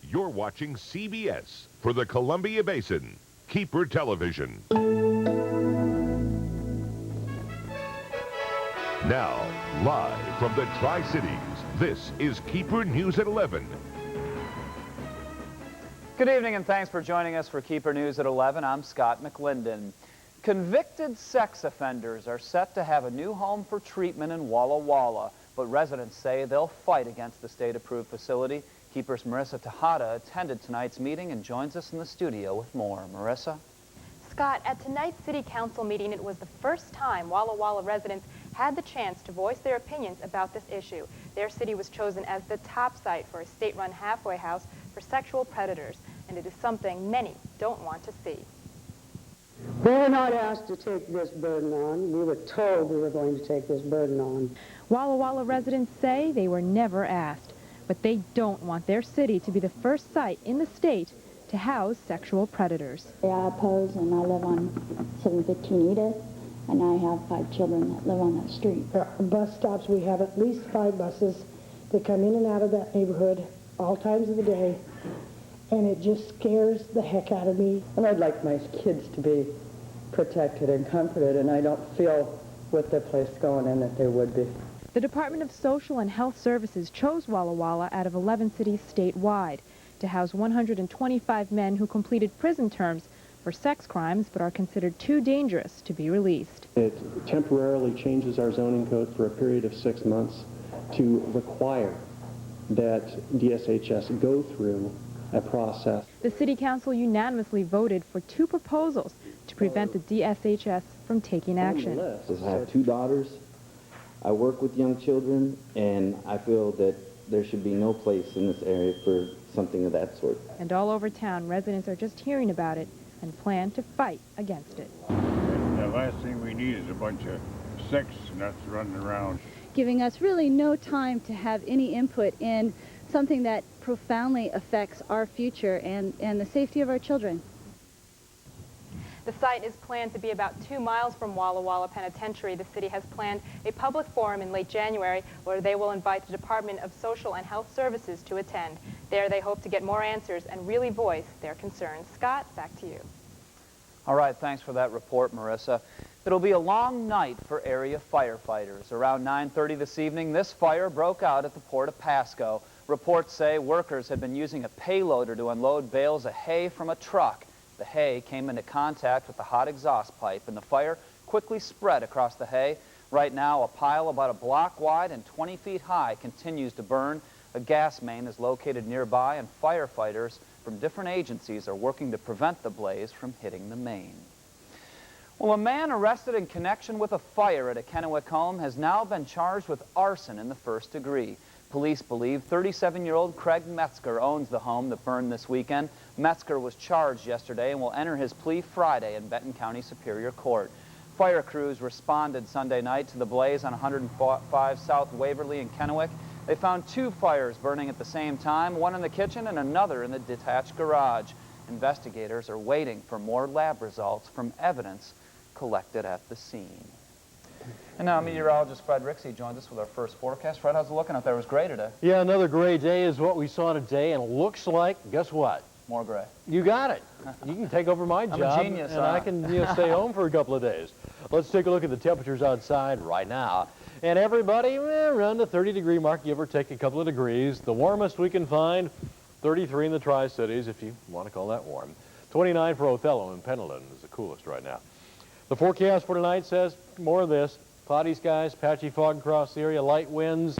You're watching CBS for the Columbia Basin. KEPR Television. Now, live from the Tri-Cities, this is KEPR News at 11. Good evening and thanks for joining us for KEPR News at 11. I'm Scott McLinden. Convicted sex offenders are set to have a new home for treatment in Walla Walla, but residents say they'll fight against the state-approved facility. KEPR's Marissa Tejada attended tonight's meeting and joins us in the studio with more. Marissa? Scott, at tonight's City Council meeting, it was the first time Walla Walla residents had the chance to voice their opinions about this issue. Their city was chosen as the top site for a state-run halfway house for sexual predators, and it is something many don't want to see. We were not asked to take this burden on. We were told we were going to take this burden on. Walla Walla residents say they were never asked, but they don't want their city to be the first site in the state to house sexual predators. I oppose, and I live on 715 Edith, and I have 5 children that live on that street. Our bus stops, we have at least 5 buses that come in and out of that neighborhood all times of the day, and it just scares the heck out of me. And I'd like my kids to be protected and comforted, and I don't feel with the place going in that they would be. The Department of Social and Health Services chose Walla Walla out of 11 cities statewide to house 125 men who completed prison terms for sex crimes but are considered too dangerous to be released. It temporarily changes our zoning code for a period of 6 months to require that DSHS go through a process. The City Council unanimously voted for 2 proposals to prevent the DSHS from taking action. I have 2 daughters. I work with young children, and I feel that there should be no place in this area for something of that sort. And all over town, residents are just hearing about it and plan to fight against it. The last thing we need is a bunch of sex nuts running around. Giving us really no time to have any input in something that profoundly affects our future and the safety of our children. The site is planned to be about 2 miles from Walla Walla Penitentiary. The city has planned a public forum in late January where they will invite the Department of Social and Health Services to attend. There they hope to get more answers and really voice their concerns. Scott, back to you. All right, thanks for that report, Marissa. It'll be a long night for area firefighters. Around 9:30 this evening, this fire broke out at the Port of Pasco. Reports say workers had been using a payloader to unload bales of hay from a truck. The hay came into contact with the hot exhaust pipe, and the fire quickly spread across the hay. Right now, a pile about a block wide and 20 feet high continues to burn. A gas main is located nearby, and firefighters from different agencies are working to prevent the blaze from hitting the main. Well, a man arrested in connection with a fire at a Kennewick home has now been charged with arson in the 1st degree. Police believe 37-year-old Craig Metzger owns the home that burned this weekend. Metzger was charged yesterday and will enter his plea Friday in Benton County Superior Court. Fire crews responded Sunday night to the blaze on 105 South Waverly in Kennewick. They found 2 fires burning at the same time, one in the kitchen and another in the detached garage. Investigators are waiting for more lab results from evidence collected at the scene. And now meteorologist Fred Rixe joins us with our first forecast. Fred, how's it looking out there? It was gray today. Yeah, another gray day is what we saw today, and it looks like, guess what? More gray. You got it. You can take over my job, I'm a genius, and I can stay home for a couple of days. Let's take a look at the temperatures outside right now. And everybody, around the 30-degree mark, give or take a couple of degrees. The warmest we can find, 33 in the Tri-Cities, if you want to call that warm. 29 for Othello, and Pendleton is the coolest right now. The forecast for tonight says more of this. Cloudy skies, patchy fog across the area, light winds.